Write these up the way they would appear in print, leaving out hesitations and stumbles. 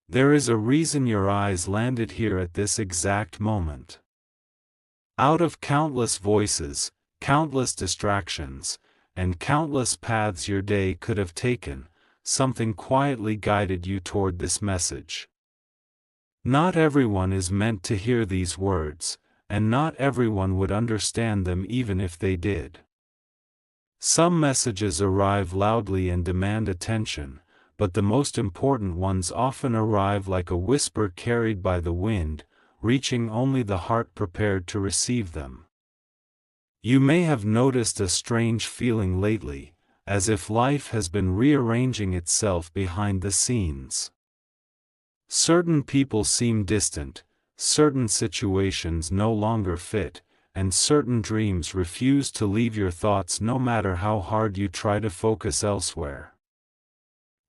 There is a reason your eyes landed here at this exact moment. Out of countless voices, countless distractions, and countless paths your day could have taken, something quietly guided you toward this message. Not everyone is meant to hear these words, and not everyone would understand them even if they did. Some messages arrive loudly and demand attention, but the most important ones often arrive like a whisper carried by the wind, reaching only the heart prepared to receive them. You may have noticed a strange feeling lately, as if life has been rearranging itself behind the scenes. Certain people seem distant, certain situations no longer fit, and certain dreams refuse to leave your thoughts no matter how hard you try to focus elsewhere.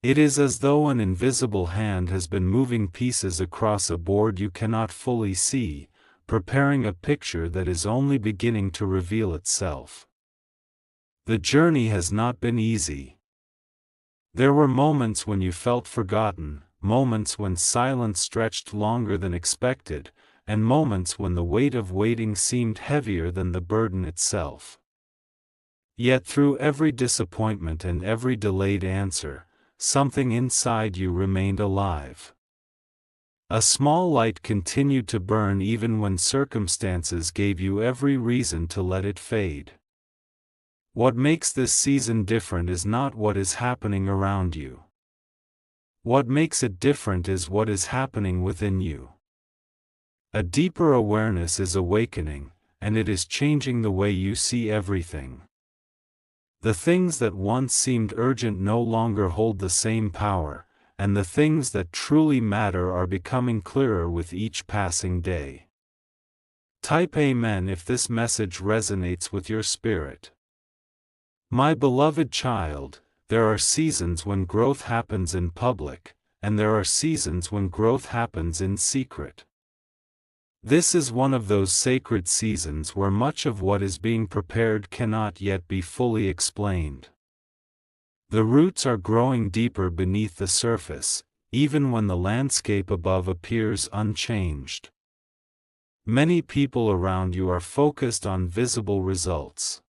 It is as though an invisible hand has been moving pieces across a board you cannot fully see, preparing a picture that is only beginning to reveal itself. The journey has not been easy. There were moments when you felt forgotten, moments when silence stretched longer than expected, and moments when the weight of waiting seemed heavier than the burden itself. Yet through every disappointment and every delayed answer, something inside you remained alive. A small light continued to burn even when circumstances gave you every reason to let it fade. What makes this season different is not what is happening around you. What makes it different is what is happening within you. A deeper awareness is awakening, and it is changing the way you see everything. The things that once seemed urgent no longer hold the same power, and the things that truly matter are becoming clearer with each passing day. Type Amen if this message resonates with your spirit. My beloved child, there are seasons when growth happens in public, and there are seasons when growth happens in secret. This is one of those sacred seasons where much of what is being prepared cannot yet be fully explained. The roots are growing deeper beneath the surface, even when the landscape above appears unchanged. Many people around you are focused on visible results.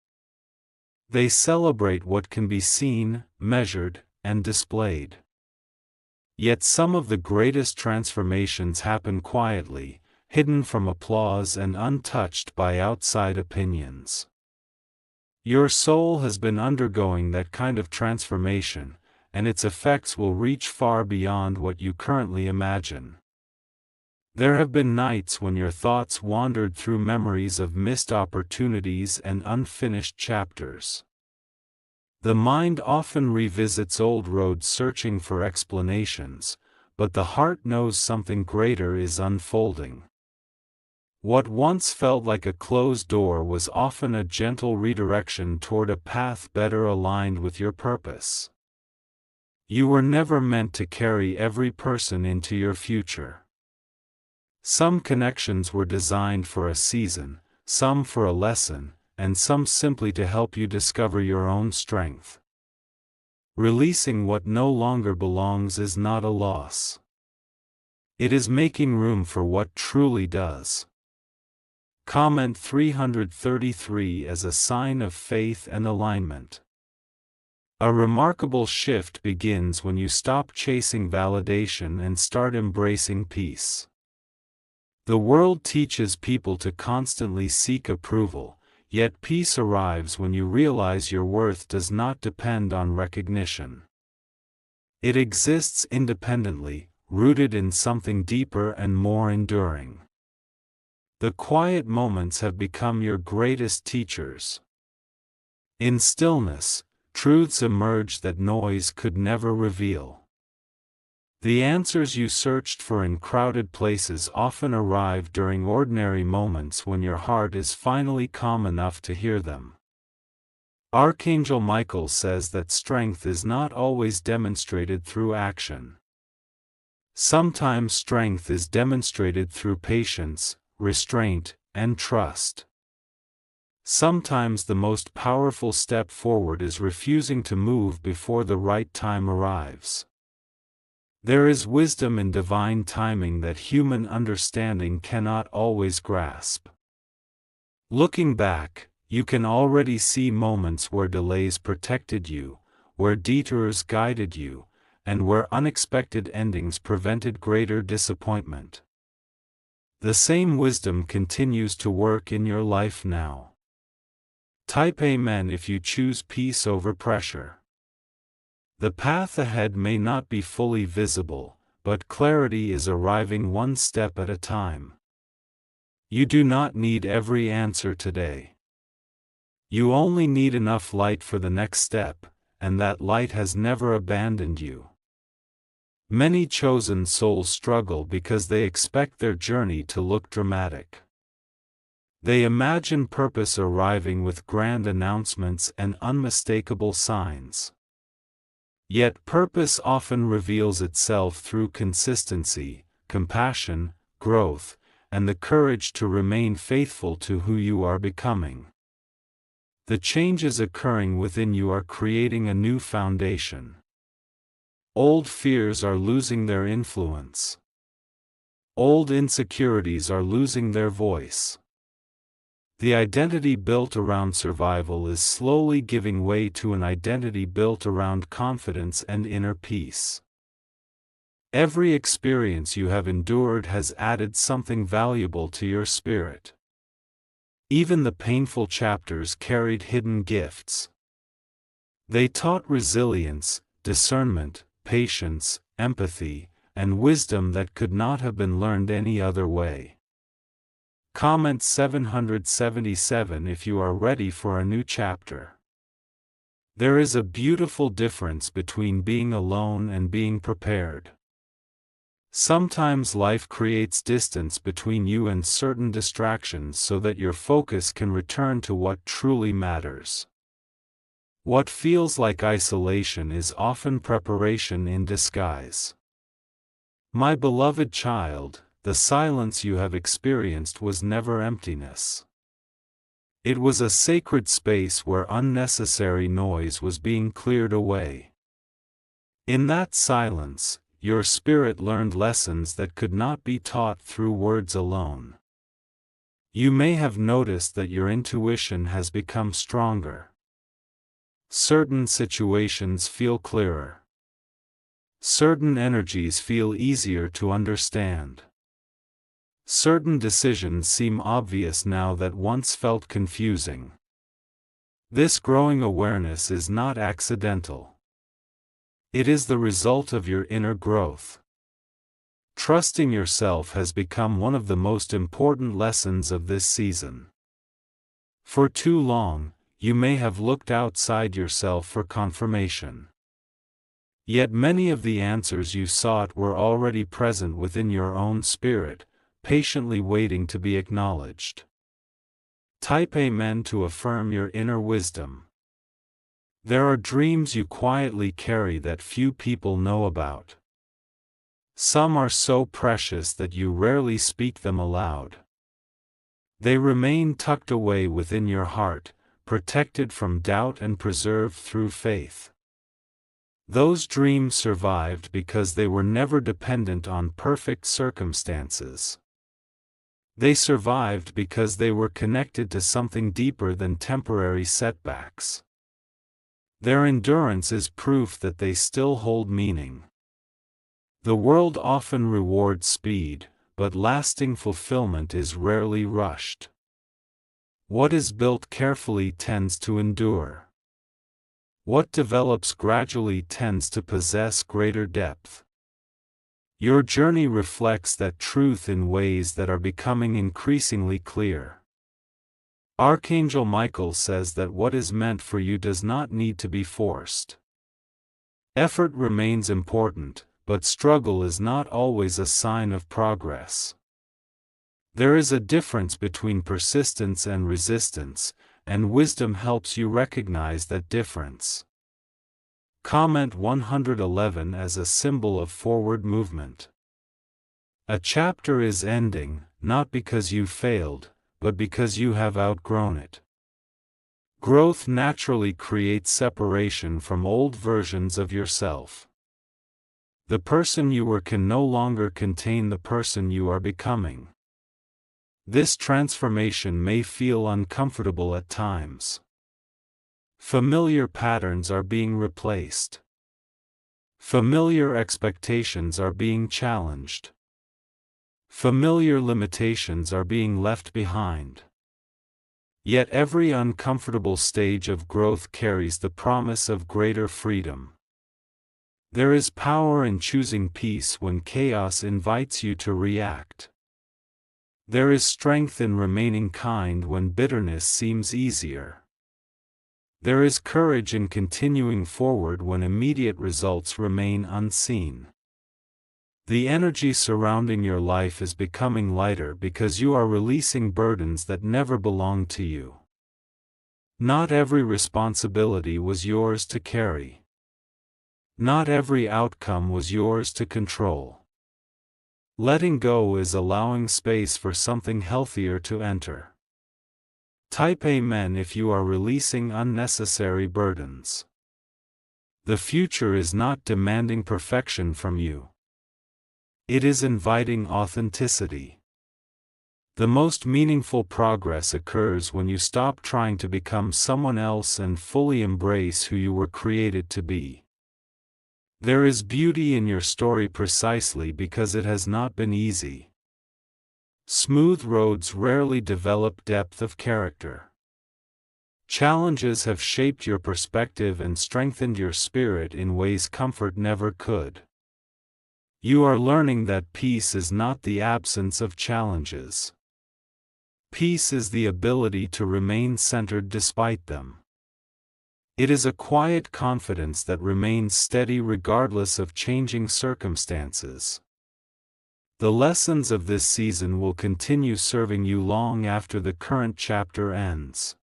They celebrate what can be seen, measured, and displayed. Yet some of the greatest transformations happen quietly, hidden from applause and untouched by outside opinions. Your soul has been undergoing that kind of transformation, and its effects will reach far beyond what you currently imagine. There have been nights when your thoughts wandered through memories of missed opportunities and unfinished chapters. The mind often revisits old roads searching for explanations, but the heart knows something greater is unfolding. What once felt like a closed door was often a gentle redirection toward a path better aligned with your purpose. You were never meant to carry every person into your future. Some connections were designed for a season, some for a lesson, and some simply to help you discover your own strength. Releasing what no longer belongs is not a loss. It is making room for what truly does. Comment 333 as a sign of faith and alignment. A remarkable shift begins when you stop chasing validation and start embracing peace. The world teaches people to constantly seek approval, yet peace arrives when you realize your worth does not depend on recognition. It exists independently, rooted in something deeper and more enduring. The quiet moments have become your greatest teachers. In stillness, truths emerge that noise could never reveal. The answers you searched for in crowded places often arrive during ordinary moments when your heart is finally calm enough to hear them. Archangel Michael says that strength is not always demonstrated through action. Sometimes strength is demonstrated through patience, restraint, and trust. Sometimes the most powerful step forward is refusing to move before the right time arrives. There is wisdom in divine timing that human understanding cannot always grasp. Looking back, you can already see moments where delays protected you, where detours guided you, and where unexpected endings prevented greater disappointment. The same wisdom continues to work in your life now. Type Amen if you choose peace over pressure. The path ahead may not be fully visible, but clarity is arriving one step at a time. You do not need every answer today. You only need enough light for the next step, and that light has never abandoned you. Many chosen souls struggle because they expect their journey to look dramatic. They imagine purpose arriving with grand announcements and unmistakable signs. Yet purpose often reveals itself through consistency, compassion, growth, and the courage to remain faithful to who you are becoming. The changes occurring within you are creating a new foundation. Old fears are losing their influence. Old insecurities are losing their voice. The identity built around survival is slowly giving way to an identity built around confidence and inner peace. Every experience you have endured has added something valuable to your spirit. Even the painful chapters carried hidden gifts. They taught resilience, discernment, patience, empathy, and wisdom that could not have been learned any other way. Comment 777 if you are ready for a new chapter. There is a beautiful difference between being alone and being prepared. Sometimes life creates distance between you and certain distractions so that your focus can return to what truly matters. What feels like isolation is often preparation in disguise. My beloved child, the silence you have experienced was never emptiness. It was a sacred space where unnecessary noise was being cleared away. In that silence, your spirit learned lessons that could not be taught through words alone. You may have noticed that your intuition has become stronger. Certain situations feel clearer. Certain energies feel easier to understand. Certain decisions seem obvious now that once felt confusing. This growing awareness is not accidental. It is the result of your inner growth. Trusting yourself has become one of the most important lessons of this season. For too long, you may have looked outside yourself for confirmation. Yet many of the answers you sought were already present within your own spirit, patiently waiting to be acknowledged. Type Amen to affirm your inner wisdom. There are dreams you quietly carry that few people know about. Some are so precious that you rarely speak them aloud. They remain tucked away within your heart, protected from doubt and preserved through faith. Those dreams survived because they were never dependent on perfect circumstances. They survived because they were connected to something deeper than temporary setbacks. Their endurance is proof that they still hold meaning. The world often rewards speed, but lasting fulfillment is rarely rushed. What is built carefully tends to endure. What develops gradually tends to possess greater depth. Your journey reflects that truth in ways that are becoming increasingly clear. Archangel Michael says that what is meant for you does not need to be forced. Effort remains important, but struggle is not always a sign of progress. There is a difference between persistence and resistance, and wisdom helps you recognize that difference. Comment 111 as a symbol of forward movement. A chapter is ending, not because you failed, but because you have outgrown it. Growth naturally creates separation from old versions of yourself. The person you were can no longer contain the person you are becoming. This transformation may feel uncomfortable at times. Familiar patterns are being replaced. Familiar expectations are being challenged. Familiar limitations are being left behind. Yet every uncomfortable stage of growth carries the promise of greater freedom. There is power in choosing peace when chaos invites you to react. There is strength in remaining kind when bitterness seems easier. There is courage in continuing forward when immediate results remain unseen. The energy surrounding your life is becoming lighter because you are releasing burdens that never belonged to you. Not every responsibility was yours to carry. Not every outcome was yours to control. Letting go is allowing space for something healthier to enter. Type Amen if you are releasing unnecessary burdens. The future is not demanding perfection from you. It is inviting authenticity. The most meaningful progress occurs when you stop trying to become someone else and fully embrace who you were created to be. There is beauty in your story precisely because it has not been easy. Smooth roads rarely develop depth of character. Challenges have shaped your perspective and strengthened your spirit in ways comfort never could. You are learning that peace is not the absence of challenges. Peace is the ability to remain centered despite them. It is a quiet confidence that remains steady regardless of changing circumstances. The lessons of this season will continue serving you long after the current chapter ends.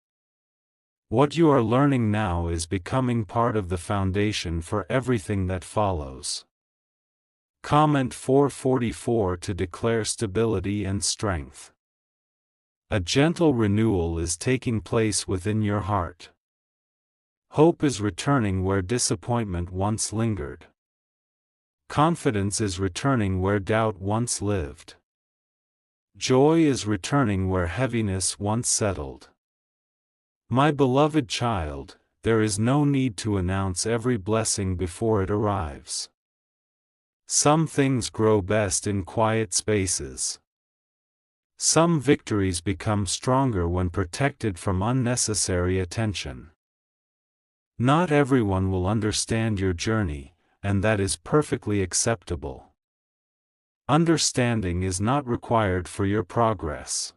What you are learning now is becoming part of the foundation for everything that follows. Comment 444 to declare stability and strength. A gentle renewal is taking place within your heart. Hope is returning where disappointment once lingered. Confidence is returning where doubt once lived. Joy is returning where heaviness once settled. My beloved child, there is no need to announce every blessing before it arrives. Some things grow best in quiet spaces. Some victories become stronger when protected from unnecessary attention. Not everyone will understand your journey, and that is perfectly acceptable. Understanding is not required for your progress.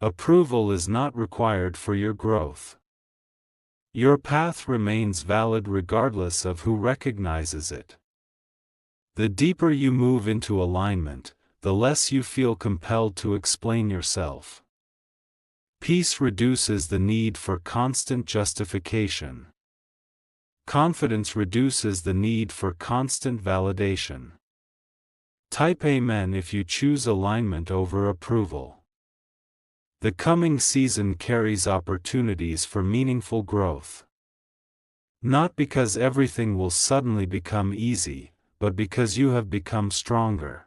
Approval is not required for your growth. Your path remains valid regardless of who recognizes it. The deeper you move into alignment, the less you feel compelled to explain yourself. Peace reduces the need for constant justification. Confidence reduces the need for constant validation. Type Amen if you choose alignment over approval. The coming season carries opportunities for meaningful growth. Not because everything will suddenly become easy, but because you have become stronger.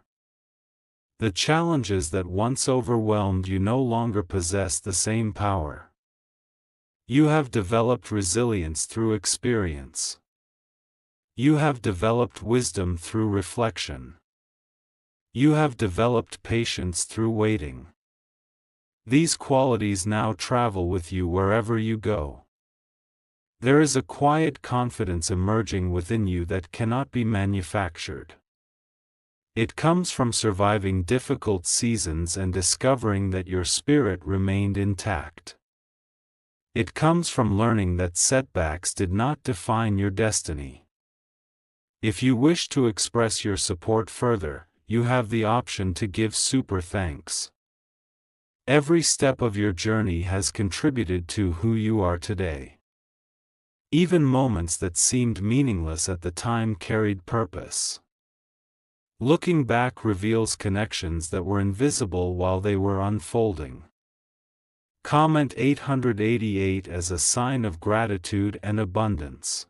The challenges that once overwhelmed you no longer possess the same power. You have developed resilience through experience. You have developed wisdom through reflection. You have developed patience through waiting. These qualities now travel with you wherever you go. There is a quiet confidence emerging within you that cannot be manufactured. It comes from surviving difficult seasons and discovering that your spirit remained intact. It comes from learning that setbacks did not define your destiny. If you wish to express your support further, you have the option to give super thanks. Every step of your journey has contributed to who you are today. Even moments that seemed meaningless at the time carried purpose. Looking back reveals connections that were invisible while they were unfolding. Comment 888 as a sign of gratitude and abundance.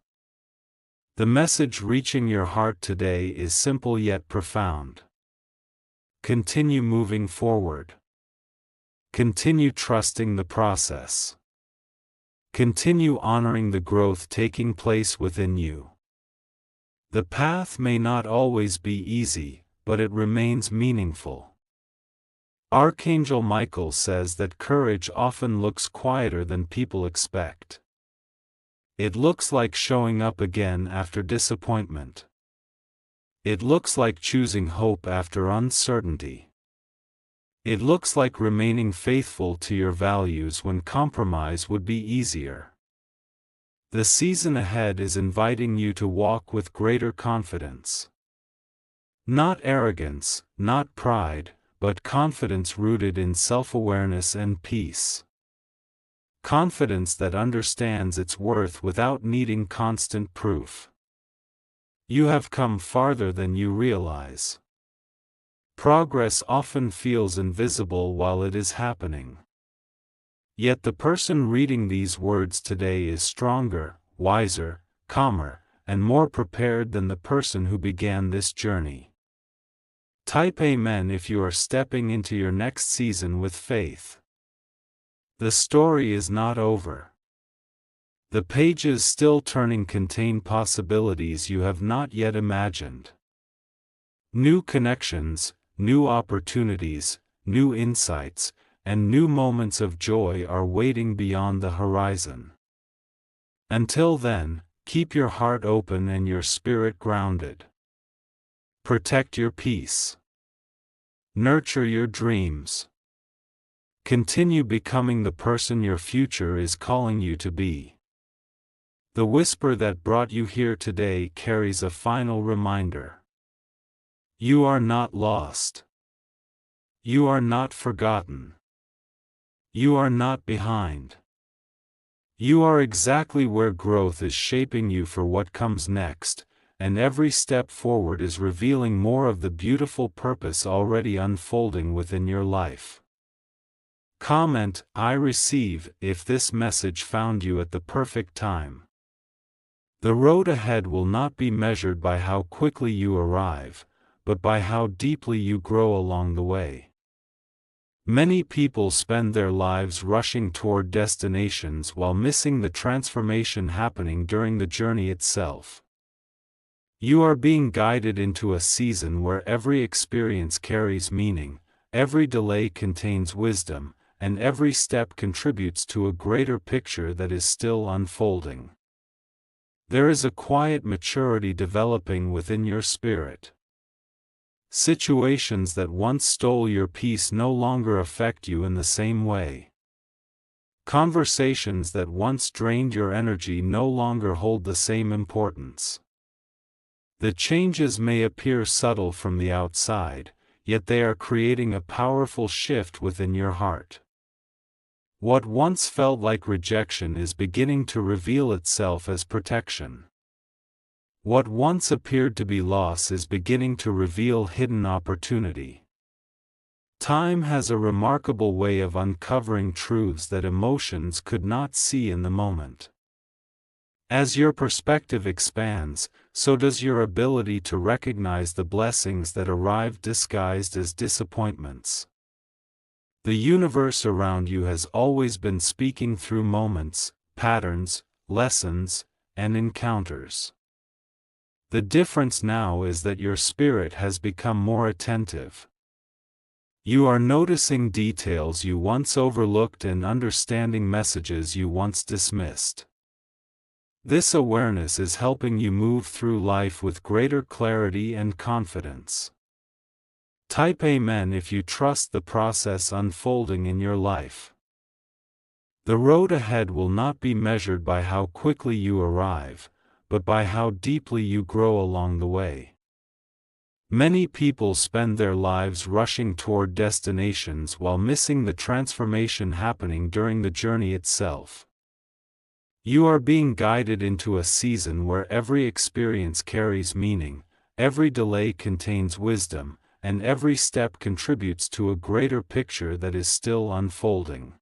The message reaching your heart today is simple yet profound. Continue moving forward. Continue trusting the process. Continue honoring the growth taking place within you. The path may not always be easy, but it remains meaningful. Archangel Michael says that courage often looks quieter than people expect. It looks like showing up again after disappointment. It looks like choosing hope after uncertainty. It looks like remaining faithful to your values when compromise would be easier. The season ahead is inviting you to walk with greater confidence. Not arrogance, not pride, but confidence rooted in self-awareness and peace. Confidence that understands its worth without needing constant proof. You have come farther than you realize. Progress often feels invisible while it is happening. Yet the person reading these words today is stronger, wiser, calmer, and more prepared than the person who began this journey. Type Amen if you are stepping into your next season with faith. The story is not over. The pages still turning contain possibilities you have not yet imagined. New connections, new opportunities, new insights, and new moments of joy are waiting beyond the horizon. Until then, keep your heart open and your spirit grounded. Protect your peace. Nurture your dreams. Continue becoming the person your future is calling you to be. The whisper that brought you here today carries a final reminder. You are not lost. You are not forgotten. You are not behind. You are exactly where growth is shaping you for what comes next, and every step forward is revealing more of the beautiful purpose already unfolding within your life. Comment, I receive, if this message found you at the perfect time. The road ahead will not be measured by how quickly you arrive, but by how deeply you grow along the way. Many people spend their lives rushing toward destinations while missing the transformation happening during the journey itself. You are being guided into a season where every experience carries meaning, every delay contains wisdom, and every step contributes to a greater picture that is still unfolding. There is a quiet maturity developing within your spirit. Situations that once stole your peace no longer affect you in the same way. Conversations that once drained your energy no longer hold the same importance. The changes may appear subtle from the outside, yet they are creating a powerful shift within your heart. What once felt like rejection is beginning to reveal itself as protection. What once appeared to be loss is beginning to reveal hidden opportunity. Time has a remarkable way of uncovering truths that emotions could not see in the moment. As your perspective expands, so does your ability to recognize the blessings that arrive disguised as disappointments. The universe around you has always been speaking through moments, patterns, lessons, and encounters. The difference now is that your spirit has become more attentive. You are noticing details you once overlooked and understanding messages you once dismissed. This awareness is helping you move through life with greater clarity and confidence. Type Amen if you trust the process unfolding in your life. The road ahead will not be measured by how quickly you arrive, but by how deeply you grow along the way. Many people spend their lives rushing toward destinations while missing the transformation happening during the journey itself. You are being guided into a season where every experience carries meaning, every delay contains wisdom, and every step contributes to a greater picture that is still unfolding.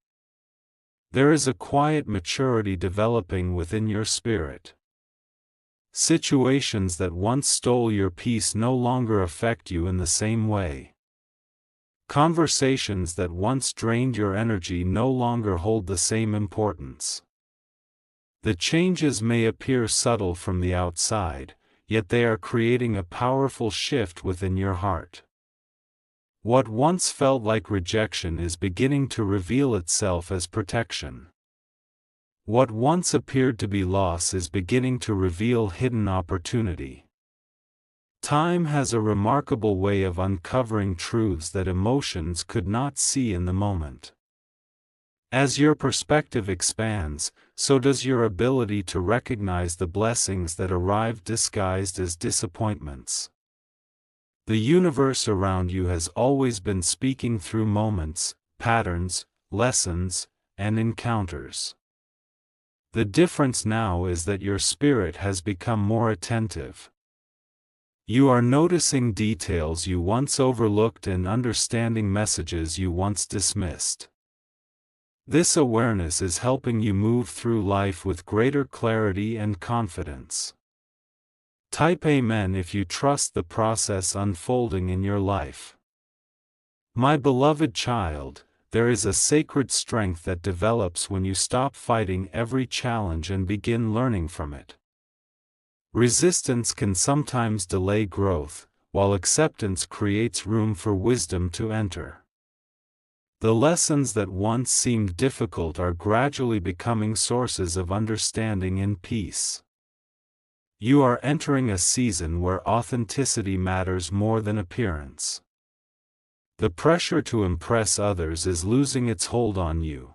There is a quiet maturity developing within your spirit. Situations that once stole your peace no longer affect you in the same way. Conversations that once drained your energy no longer hold the same importance. The changes may appear subtle from the outside, yet they are creating a powerful shift within your heart. What once felt like rejection is beginning to reveal itself as protection. What once appeared to be loss is beginning to reveal hidden opportunity. Time has a remarkable way of uncovering truths that emotions could not see in the moment. As your perspective expands, so does your ability to recognize the blessings that arrive disguised as disappointments. The universe around you has always been speaking through moments, patterns, lessons, and encounters. The difference now is that your spirit has become more attentive. You are noticing details you once overlooked and understanding messages you once dismissed. This awareness is helping you move through life with greater clarity and confidence. Type Amen if you trust the process unfolding in your life. My beloved child, there is a sacred strength that develops when you stop fighting every challenge and begin learning from it. Resistance can sometimes delay growth, while acceptance creates room for wisdom to enter. The lessons that once seemed difficult are gradually becoming sources of understanding and peace. You are entering a season where authenticity matters more than appearance. The pressure to impress others is losing its hold on you.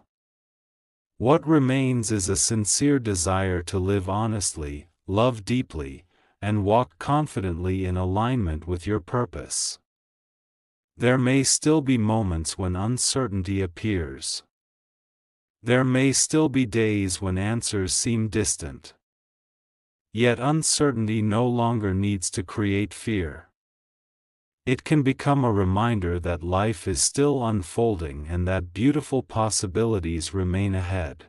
What remains is a sincere desire to live honestly, love deeply, and walk confidently in alignment with your purpose. There may still be moments when uncertainty appears. There may still be days when answers seem distant. Yet uncertainty no longer needs to create fear. It can become a reminder that life is still unfolding and that beautiful possibilities remain ahead.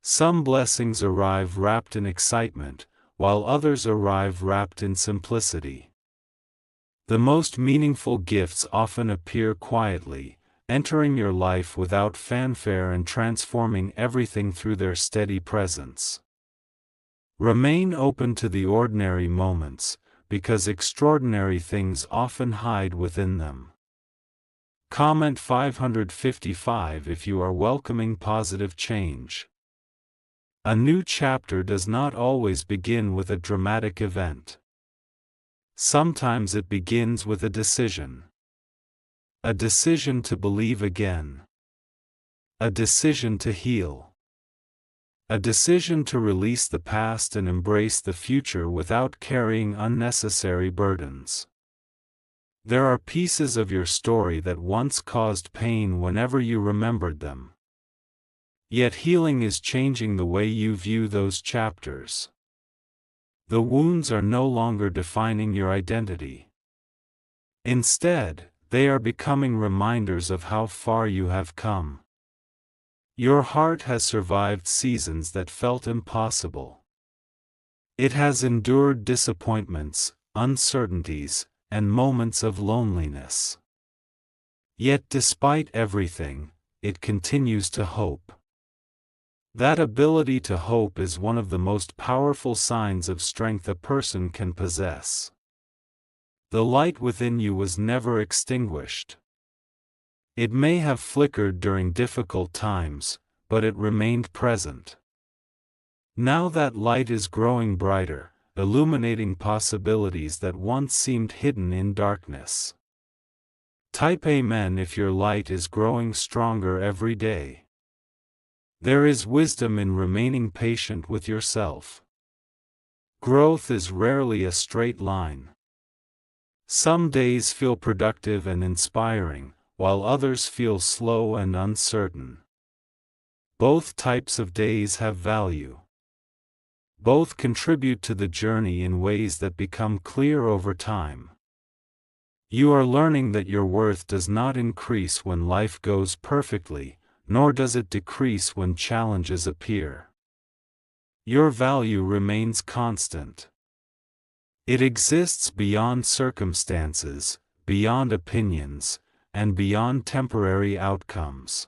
Some blessings arrive wrapped in excitement, while others arrive wrapped in simplicity. The most meaningful gifts often appear quietly, entering your life without fanfare and transforming everything through their steady presence. Remain open to the ordinary moments, because extraordinary things often hide within them. Comment 555 if you are welcoming positive change. A new chapter does not always begin with a dramatic event. Sometimes it begins with a decision. A decision to believe again. A decision to heal. A decision to release the past and embrace the future without carrying unnecessary burdens. There are pieces of your story that once caused pain whenever you remembered them. Yet healing is changing the way you view those chapters. The wounds are no longer defining your identity. Instead, they are becoming reminders of how far you have come. Your heart has survived seasons that felt impossible. It has endured disappointments, uncertainties, and moments of loneliness. Yet despite everything, it continues to hope. That ability to hope is one of the most powerful signs of strength a person can possess. The light within you was never extinguished. It may have flickered during difficult times, but it remained present. Now that light is growing brighter, illuminating possibilities that once seemed hidden in darkness. Type Amen if your light is growing stronger every day. There is wisdom in remaining patient with yourself. Growth is rarely a straight line. Some days feel productive and inspiring, while others feel slow and uncertain. Both types of days have value. Both contribute to the journey in ways that become clear over time. You are learning that your worth does not increase when life goes perfectly, nor does it decrease when challenges appear. Your value remains constant. It exists beyond circumstances, beyond opinions, and beyond temporary outcomes.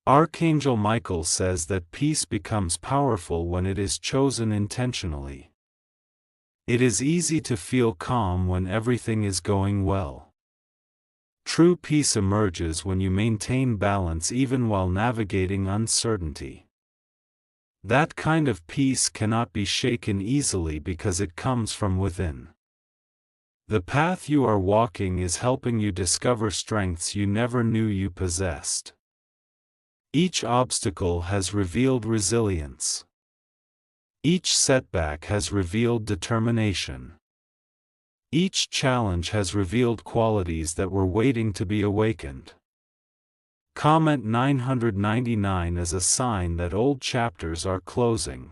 Archangel Michael says that peace becomes powerful when it is chosen intentionally. It is easy to feel calm when everything is going well. True peace emerges when you maintain balance even while navigating uncertainty. That kind of peace cannot be shaken easily because it comes from within. The path you are walking is helping you discover strengths you never knew you possessed. Each obstacle has revealed resilience. Each setback has revealed determination. Each challenge has revealed qualities that were waiting to be awakened. Comment 999 as a sign that old chapters are closing.